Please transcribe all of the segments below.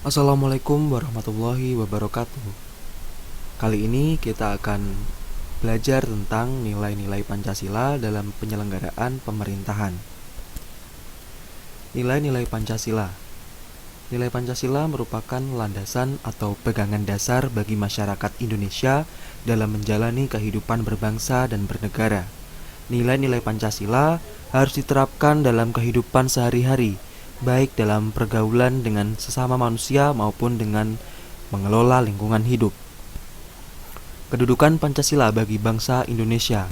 Assalamualaikum warahmatullahi wabarakatuh. Kali ini kita akan belajar tentang nilai-nilai Pancasila dalam penyelenggaraan pemerintahan. Nilai-nilai Pancasila. Nilai Pancasila merupakan landasan atau pegangan dasar bagi masyarakat Indonesia dalam menjalani kehidupan berbangsa dan bernegara. Nilai-nilai Pancasila harus diterapkan dalam kehidupan sehari-hari, baik dalam pergaulan dengan sesama manusia maupun dengan mengelola lingkungan hidup. Kedudukan Pancasila bagi bangsa Indonesia.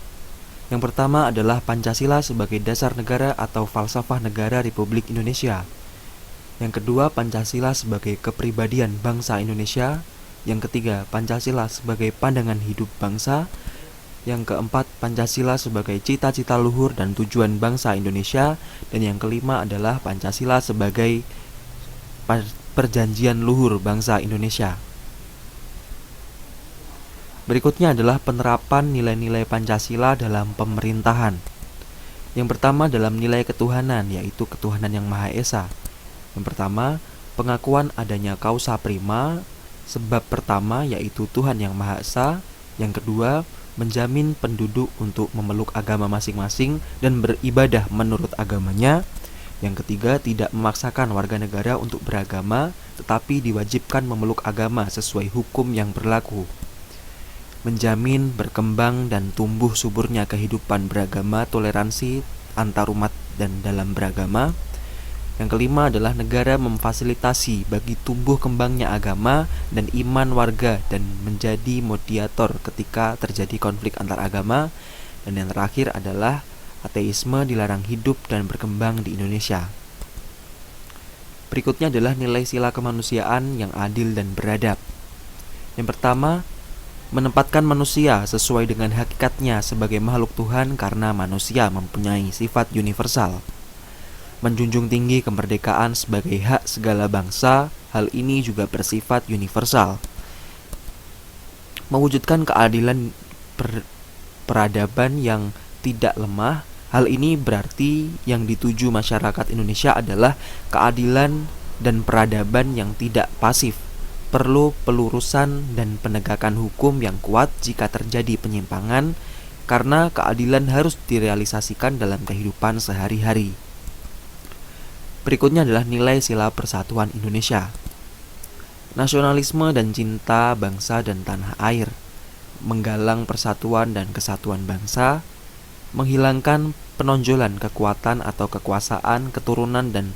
Yang pertama adalah Pancasila sebagai dasar negara atau falsafah negara Republik Indonesia. Yang kedua, Pancasila sebagai kepribadian bangsa Indonesia. Yang ketiga, Pancasila sebagai pandangan hidup bangsa. Yang keempat, Pancasila sebagai cita-cita luhur dan tujuan bangsa Indonesia. Dan yang kelima adalah Pancasila sebagai perjanjian luhur bangsa Indonesia. Berikutnya adalah penerapan nilai-nilai Pancasila dalam pemerintahan. Yang pertama dalam nilai ketuhanan, yaitu ketuhanan yang Maha Esa. Yang pertama, pengakuan adanya causa prima, sebab pertama yaitu Tuhan yang Maha Esa. Yang kedua, menjamin penduduk untuk memeluk agama masing-masing dan beribadah menurut agamanya. Yang ketiga, tidak memaksakan warga negara untuk beragama, tetapi diwajibkan memeluk agama sesuai hukum yang berlaku. Menjamin berkembang dan tumbuh suburnya kehidupan beragama, toleransi antarumat dan dalam beragama. Yang kelima adalah negara memfasilitasi bagi tumbuh kembangnya agama dan iman warga dan menjadi mediator ketika terjadi konflik antar agama. Dan yang terakhir adalah ateisme dilarang hidup dan berkembang di Indonesia. Berikutnya adalah nilai sila kemanusiaan yang adil dan beradab. Yang pertama, menempatkan manusia sesuai dengan hakikatnya sebagai makhluk Tuhan karena manusia mempunyai sifat universal. Menjunjung tinggi kemerdekaan sebagai hak segala bangsa, hal ini juga bersifat universal. Mewujudkan keadilan peradaban yang tidak lemah, hal ini berarti yang dituju masyarakat Indonesia adalah keadilan dan peradaban yang tidak pasif. Perlu pelurusan dan penegakan hukum yang kuat jika terjadi penyimpangan, karena keadilan harus direalisasikan dalam kehidupan sehari-hari. Berikutnya adalah nilai sila persatuan Indonesia. Nasionalisme dan cinta bangsa dan tanah air, menggalang persatuan dan kesatuan bangsa, menghilangkan penonjolan kekuatan atau kekuasaan, keturunan dan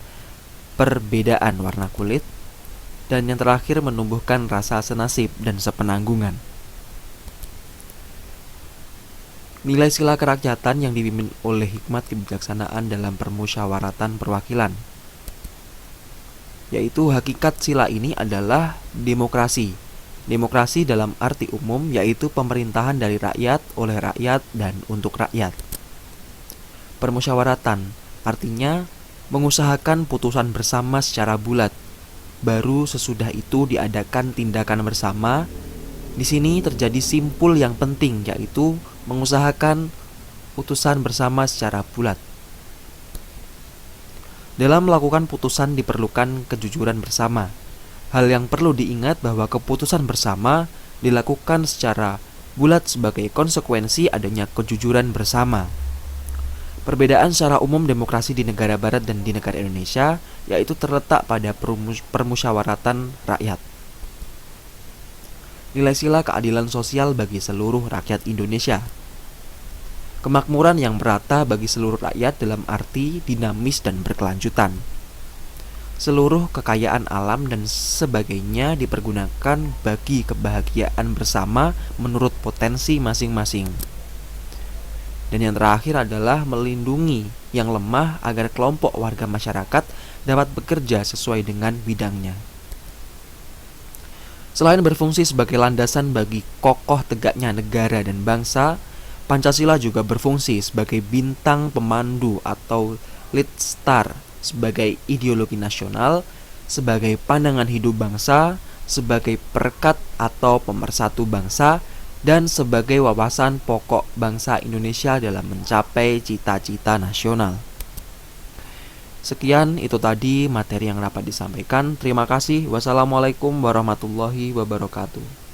perbedaan warna kulit. Dan yang terakhir, menumbuhkan rasa senasib dan sepenanggungan. Nilai sila kerakyatan yang dipimpin oleh hikmat kebijaksanaan dalam permusyawaratan perwakilan, yaitu hakikat sila ini adalah demokrasi. Demokrasi dalam arti umum yaitu pemerintahan dari rakyat, oleh rakyat, dan untuk rakyat. Permusyawaratan artinya mengusahakan putusan bersama secara bulat. Baru sesudah itu diadakan tindakan bersama. Di sini terjadi simpul yang penting, yaitu mengusahakan putusan bersama secara bulat. Dalam melakukan putusan diperlukan kejujuran bersama. Hal yang perlu diingat bahwa keputusan bersama dilakukan secara bulat sebagai konsekuensi adanya kejujuran bersama. Perbedaan secara umum demokrasi di negara barat dan di negara Indonesia yaitu terletak pada permusyawaratan rakyat. Nilai sila keadilan sosial bagi seluruh rakyat Indonesia. Kemakmuran yang merata bagi seluruh rakyat dalam arti dinamis dan berkelanjutan. Seluruh kekayaan alam dan sebagainya dipergunakan bagi kebahagiaan bersama menurut potensi masing-masing. Dan yang terakhir adalah melindungi yang lemah agar kelompok warga masyarakat dapat bekerja sesuai dengan bidangnya. Selain berfungsi sebagai landasan bagi kokoh tegaknya negara dan bangsa, Pancasila juga berfungsi sebagai bintang pemandu atau lead star, sebagai ideologi nasional, sebagai pandangan hidup bangsa, sebagai perekat atau pemersatu bangsa, dan sebagai wawasan pokok bangsa Indonesia dalam mencapai cita-cita nasional. Sekian itu tadi materi yang dapat disampaikan. Terima kasih. Wassalamualaikum warahmatullahi wabarakatuh.